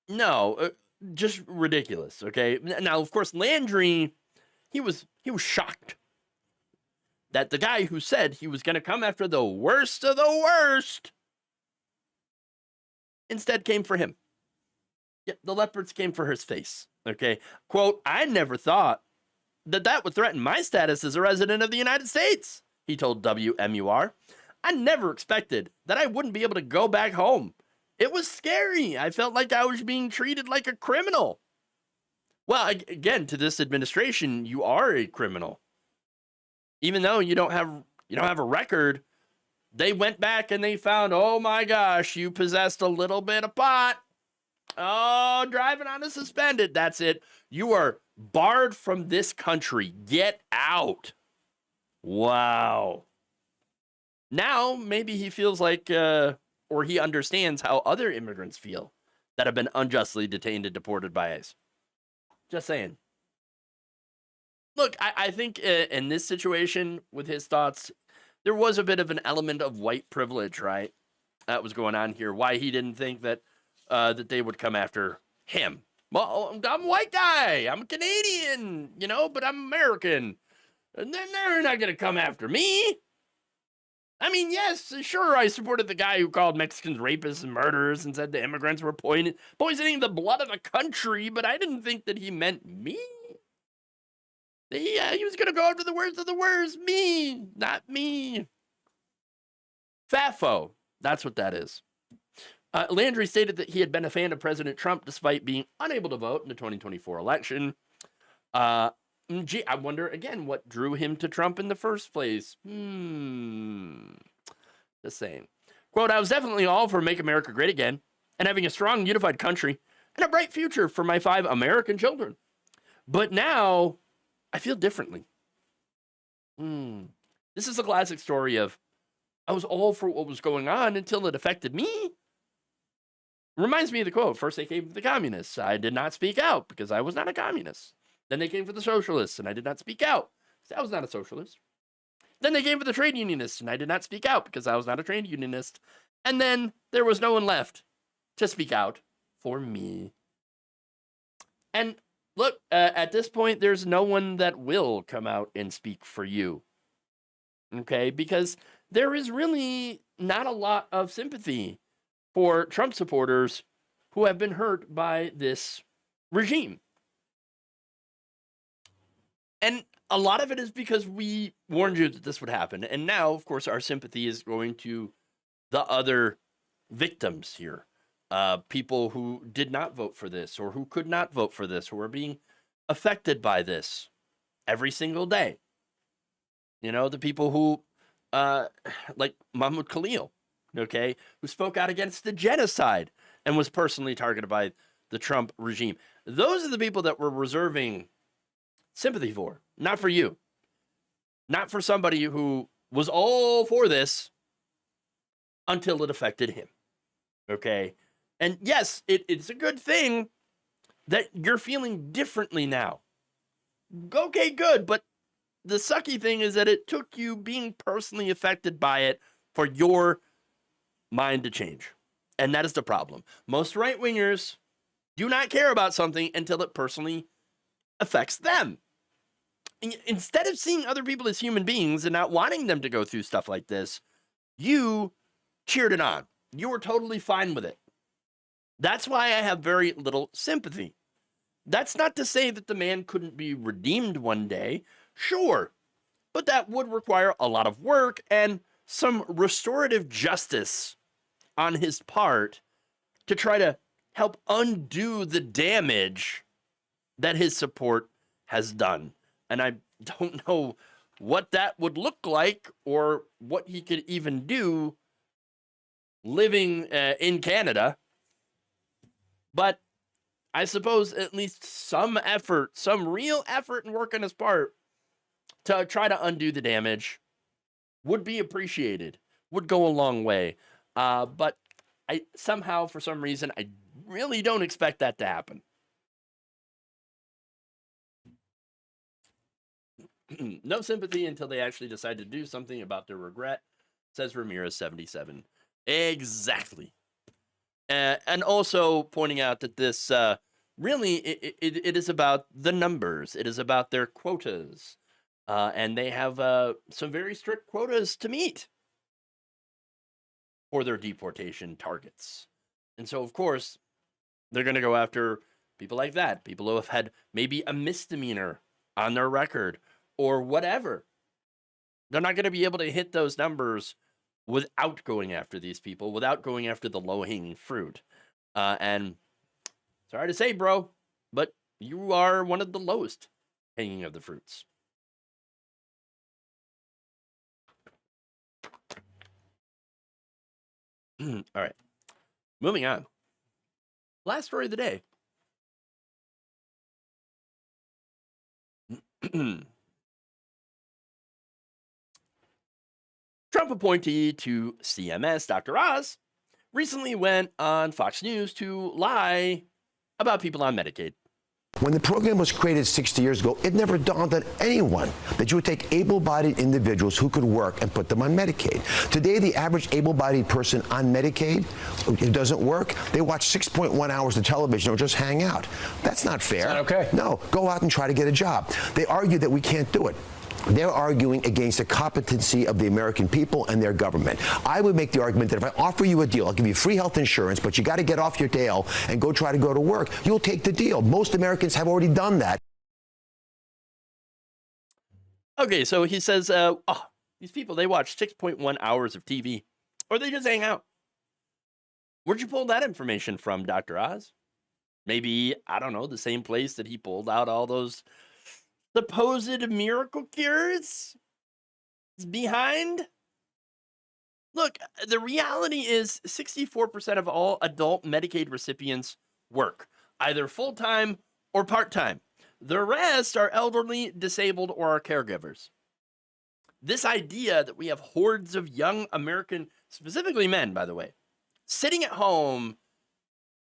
no, just ridiculous. Okay? Now, of course, Landry, he was shocked that the guy who said he was going to come after the worst of the worst instead came for him. Yeah, the leopards came for his face. Okay? Quote, I never thought that would threaten my status as a resident of the United States, he told WMUR. I never expected that I wouldn't be able to go back home. It was scary. I felt like I was being treated like a criminal. Well, again, to this administration, you are a criminal. Even though you don't have a record, they went back and they found, oh my gosh, you possessed a little bit of pot. Oh, driving on a suspended. That's it. You are barred from this country. Get out. Wow. Now, maybe he feels like, or he understands how other immigrants feel that have been unjustly detained and deported by ICE. Just saying. Look, I think in this situation with his thoughts, there was a bit of an element of white privilege, right? That was going on here. Why he didn't think that that they would come after him. Well, I'm a white guy. I'm Canadian, but I'm American. And then they're not going to come after me. I mean, yes, sure, I supported the guy who called Mexicans rapists and murderers and said the immigrants were poisoning the blood of the country, but I didn't think that he meant me. Yeah, he was going to go after the worst of the worst. Me, not me. FAFO, that's what that is. Landry stated that he had been a fan of President Trump despite being unable to vote in the 2024 election. I wonder, again, what drew him to Trump in the first place. Just saying. Quote, I was definitely all for Make America Great Again and having a strong, unified country and a bright future for my 5 American children. But now I feel differently. This is a classic story of I was all for what was going on until it affected me. Reminds me of the quote, first they came for the communists. I did not speak out because I was not a communist. Then they came for the socialists and I did not speak out because I was not a socialist. Then they came for the trade unionists and I did not speak out because I was not a trade unionist. And then there was no one left to speak out for me. And look, at this point, there's no one that will come out and speak for you. Okay? Because there is really not a lot of sympathy for Trump supporters who have been hurt by this regime. And a lot of it is because we warned you that this would happen. And now, of course, our sympathy is going to the other victims here. People who did not vote for this or who could not vote for this, who are being affected by this every single day. The people who, like Mahmoud Khalil, okay, who spoke out against the genocide and was personally targeted by the Trump regime. Those are the people that we're reserving sympathy for, not for you. Not for somebody who was all for this until it affected him. Okay? And yes, it's a good thing that you're feeling differently now. Okay, good, but the sucky thing is that it took you being personally affected by it for your mind to change. And that is the problem. Most right-wingers do not care about something until it personally affects them. Instead of seeing other people as human beings and not wanting them to go through stuff like this, you cheered it on. you were totally fine with it. That's why I have very little sympathy. That's not to say that the man couldn't be redeemed one day. Sure. But that would require a lot of work and some restorative justice on his part to try to help undo the damage that his support has done. And I don't know what that would look like or what he could even do living in Canada. But I suppose at least some effort, some real effort and work on his part to try to undo the damage would be appreciated, would go a long way. But I somehow, for some reason, I really don't expect that to happen. No sympathy until they actually decide to do something about their regret, says Ramirez 77. Exactly. And also pointing out that this really, it is about the numbers. It is about their quotas. And they have some very strict quotas to meet for their deportation targets. And so, of course, they're going to go after people like that, people who have had maybe a misdemeanor on their record or whatever. They're not going to be able to hit those numbers without going after these people, without going after the low-hanging fruit. And sorry to say, bro, but you are one of the lowest hanging of the fruits. All right, moving on. Last story of the day. Trump appointee to CMS, Dr. Oz, recently went on Fox News to lie about people on Medicaid. When the program was created 60 years ago, it never dawned on anyone that you would take able-bodied individuals who could work and put them on Medicaid. Today, the average able-bodied person on Medicaid, it doesn't work, they watch 6.1 hours of television or just hang out. That's not fair. It's not okay. No, go out and try to get a job. They argue that we can't do it. They're arguing against the competency of the American people and their government. I would make the argument that if I offer you a deal, I'll give you free health insurance, but you got to get off your tail and go try to go to work, you'll take the deal. Most Americans have already done that. Okay, so he says, these people, they watch 6.1 hours of TV, or they just hang out. Where'd you pull that information from, Dr. Oz? Maybe, I don't know, the same place that he pulled out all those supposed miracle cures behind? Look, the reality is 64% of all adult Medicaid recipients work, either full-time or part-time. The rest are elderly, disabled, or are caregivers. This idea that we have hordes of young American, specifically men, by the way, sitting at home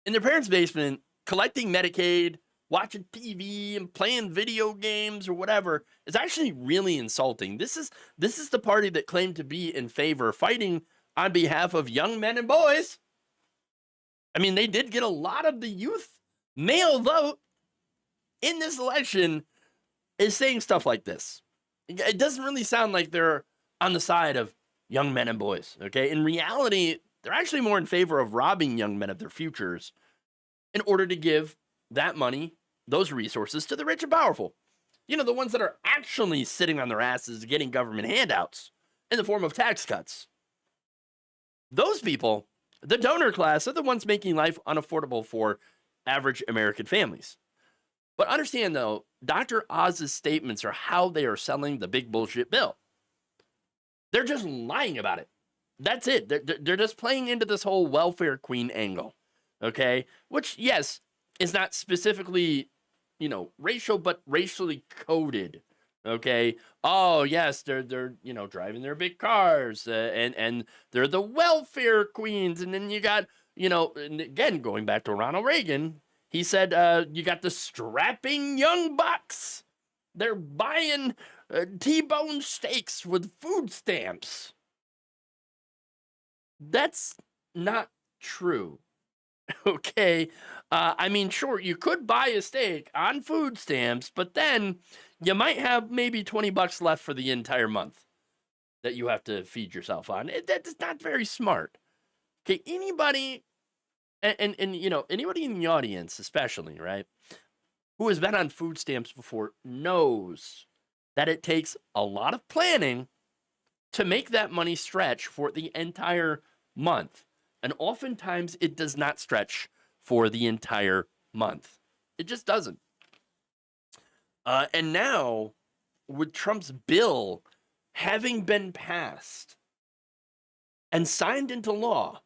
in their parents' basement, collecting Medicaid, watching TV and playing video games or whatever is actually really insulting. This is the party that claimed to be in favor, fighting on behalf of young men and boys. I mean, they did get a lot of the youth male vote in this election is saying stuff like this. It doesn't really sound like they're on the side of young men and boys, okay? In reality, they're actually more in favor of robbing young men of their futures in order to give that money, those resources, to the rich and powerful. You know, the ones that are actually sitting on their asses getting government handouts in the form of tax cuts. Those people, the donor class, are the ones making life unaffordable for average American families. But understand, though, Dr. Oz's statements are how they are selling the big bullshit bill. They're just lying about it. That's it. They're just playing into this whole welfare queen angle, okay? Which, yes, is not specifically, you know, racial, but racially coded, okay? Oh, yes, they're you know, driving their big cars, and they're the welfare queens. And then you got, you know, and again, going back to Ronald Reagan, he said, you got the strapping young bucks. They're buying T-bone steaks with food stamps. That's not true. Okay, I mean, sure, you could buy a steak on food stamps, but then you might have maybe $20 left for the entire month that you have to feed yourself on. That's not very smart. Okay, anybody, and you know, anybody in the audience, especially, right, who has been on food stamps before knows that it takes a lot of planning to make that money stretch for the entire month. And oftentimes it does not stretch for the entire month. It just doesn't. And now, with Trump's bill having been passed and signed into law,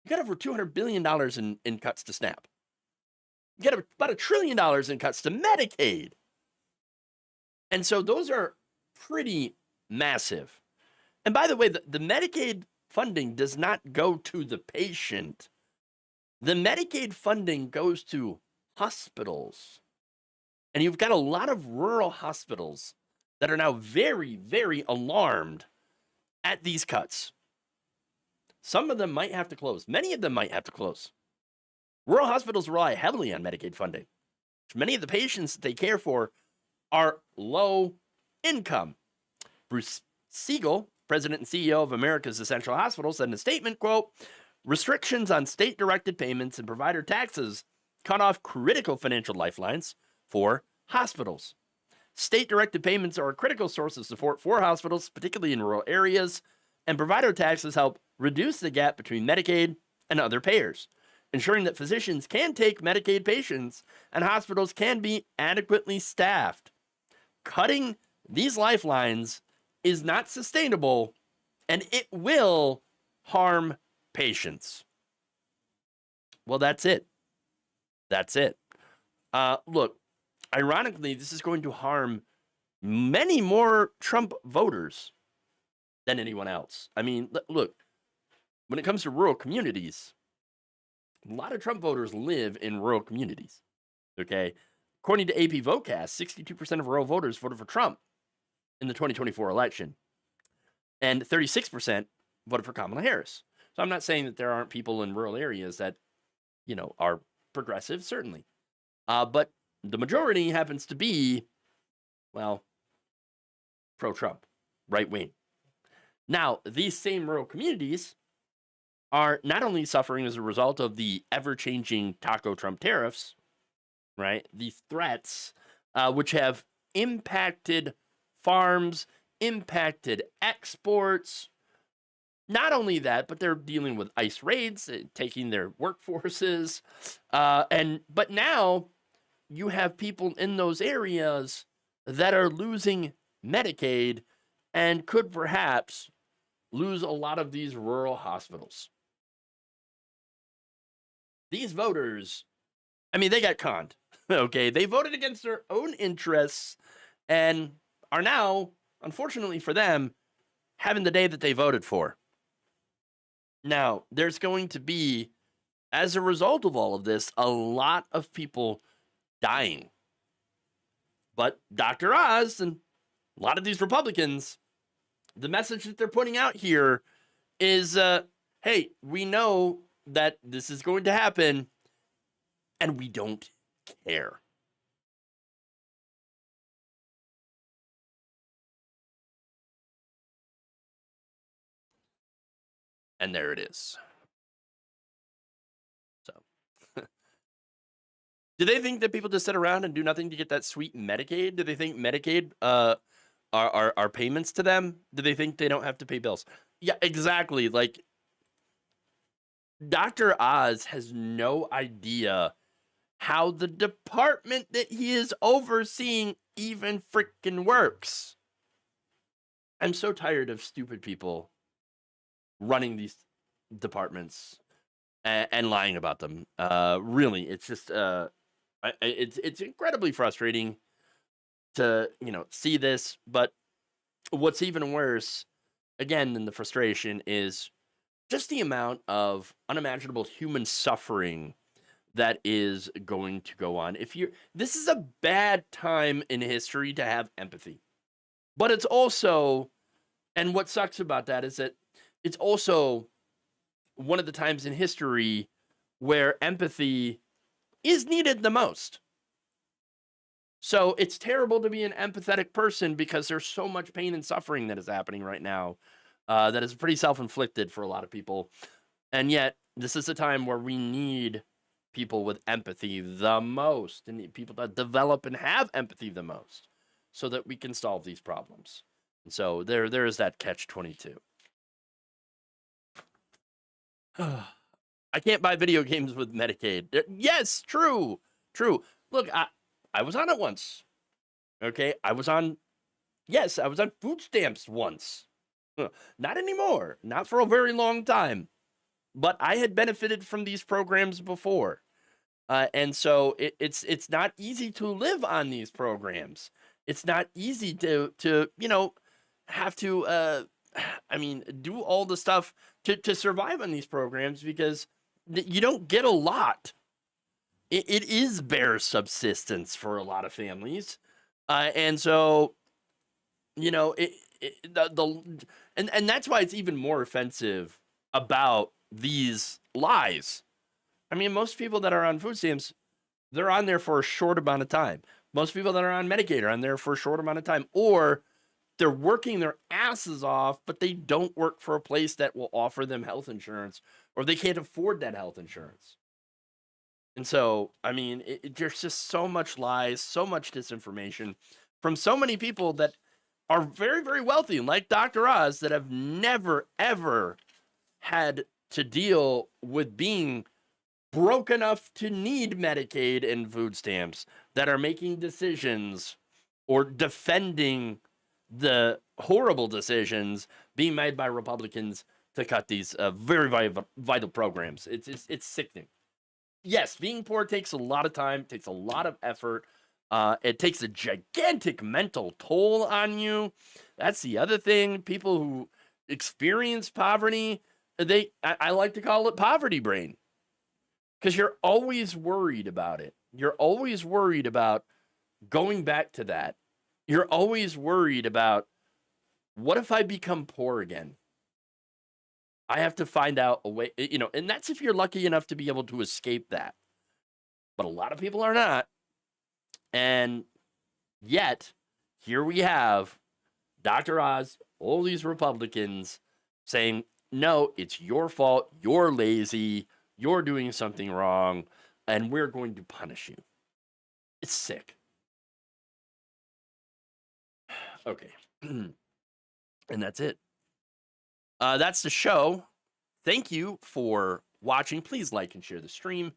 you got over $200 billion in cuts to SNAP. You got about $1 trillion in cuts to Medicaid. And so those are pretty massive. And by the way, the Medicaid funding does not go to the patient. The Medicaid funding goes to hospitals. And you've got a lot of rural hospitals that are now very, very alarmed at these cuts. Some of them might have to close. Many of them might have to close. Rural hospitals rely heavily on Medicaid funding. Many of the patients that they care for are low income. Bruce Siegel, president and CEO of America's Essential Hospitals, said in a statement, quote, restrictions on state-directed payments and provider taxes cut off critical financial lifelines for hospitals. State-directed payments are a critical source of support for hospitals, particularly in rural areas, and provider taxes help reduce the gap between Medicaid and other payers, ensuring that physicians can take Medicaid patients and hospitals can be adequately staffed. Cutting these lifelines is not sustainable, and it will harm patients. Well, that's it. That's it. Look, ironically, this is going to harm many more Trump voters than anyone else. I mean, look, when it comes to rural communities, a lot of Trump voters live in rural communities, okay? According to AP Votecast, 62% of rural voters voted for Trump in the 2024 election, and 36% voted for Kamala Harris. So I'm not saying that there aren't people in rural areas that, you know, are progressive, certainly. But the majority happens to be, well, pro-Trump, right-wing. Now, these same rural communities are not only suffering as a result of the ever-changing Taco Trump tariffs, right? These threats, which have impacted farms, impacted exports. Not only that, but they're dealing with ICE raids, taking their workforces. But now you have people in those areas that are losing Medicaid and could perhaps lose a lot of these rural hospitals. These voters, I mean, they got conned, okay? They voted against their own interests and are now, unfortunately for them, having the day that they voted for. Now, there's going to be, as a result of all of this, a lot of people dying. But Dr. Oz and a lot of these Republicans, the message that they're putting out here is, hey, we know that this is going to happen, and we don't care. And there it is. So, do they think that people just sit around and do nothing to get that sweet Medicaid? Do they think Medicaid are payments to them? Do they think they don't have to pay bills? Yeah, exactly. Like, Dr. Oz has no idea how the department that he is overseeing even freaking works. I'm so tired of stupid people running these departments and lying about them. Really, it's just it's incredibly frustrating to, you know, see this. But what's even worse, again, than the frustration is just the amount of unimaginable human suffering that is going to go on. This is a bad time in history to have empathy. But it's also, and what sucks about that is that it's also one of the times in history where empathy is needed the most. So it's terrible to be an empathetic person because there's so much pain and suffering that is happening right now that is pretty self-inflicted for a lot of people. And yet, this is a time where we need people with empathy the most, and need people that develop and have empathy the most, so that we can solve these problems. And so there is that catch-22. I can't buy video games with Medicaid. Yes, true. Look, I was on it once. Okay, I was on food stamps once. Not anymore. Not for a very long time. But I had benefited from these programs before. And so it's not easy to live on these programs. It's not easy to have to do all the stuff to survive on these programs, because you don't get a lot. It is bare subsistence for a lot of families. And so, and that's why it's even more offensive about these lies. I mean, most people that are on food stamps, they're on there for a short amount of time. Most people that are on Medicaid are on there for a short amount of time, or they're working their asses off, but they don't work for a place that will offer them health insurance, or they can't afford that health insurance. And so, I mean, there's just so much lies, so much disinformation from so many people that are very, very wealthy, like Dr. Oz, that have never, ever had to deal with being broke enough to need Medicaid and food stamps, that are making decisions or defending the horrible decisions being made by Republicans to cut these very, very vital programs. It's sickening. Yes, being poor takes a lot of time, takes a lot of effort. It takes a gigantic mental toll on you. That's the other thing. People who experience poverty, I like to call it poverty brain, because you're always worried about it. You're always worried about going back to that. You're always worried about, what if I become poor again? I have to find out a way, and that's if you're lucky enough to be able to escape that. But a lot of people are not. And yet, here we have Dr. Oz, all these Republicans saying, no, it's your fault, you're lazy, you're doing something wrong, and we're going to punish you. It's sick. Okay. And that's it. That's the show. Thank you for watching. Please like and share the stream. If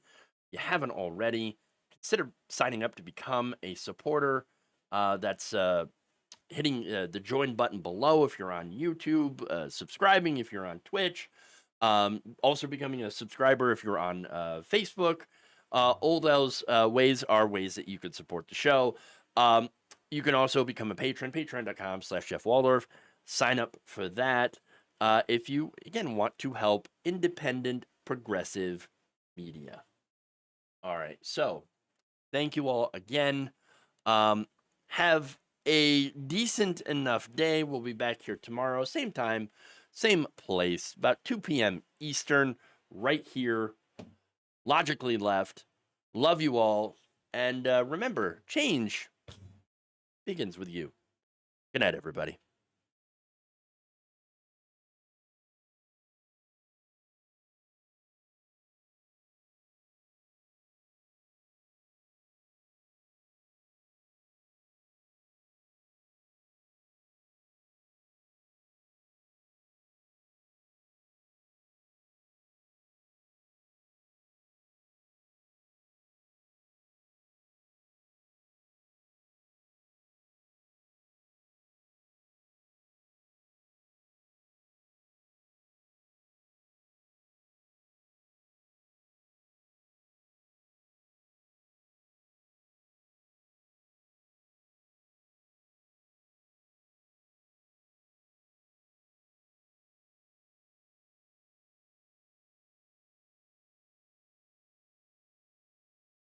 you haven't already, consider signing up to become a supporter. That's hitting the join button below if you're on YouTube, subscribing if you're on Twitch, also becoming a subscriber if you're on Facebook. All those ways are ways that you could support the show. You can also become a patron, patreon.com/jeffwaldorf. Sign up for that if you, again, want to help independent, progressive media. All right, so thank you all again. Have a decent enough day. We'll be back here tomorrow, same time, same place, about 2 p.m. Eastern, right here, logically left. Love you all. And remember, change begins with you. Good night, everybody.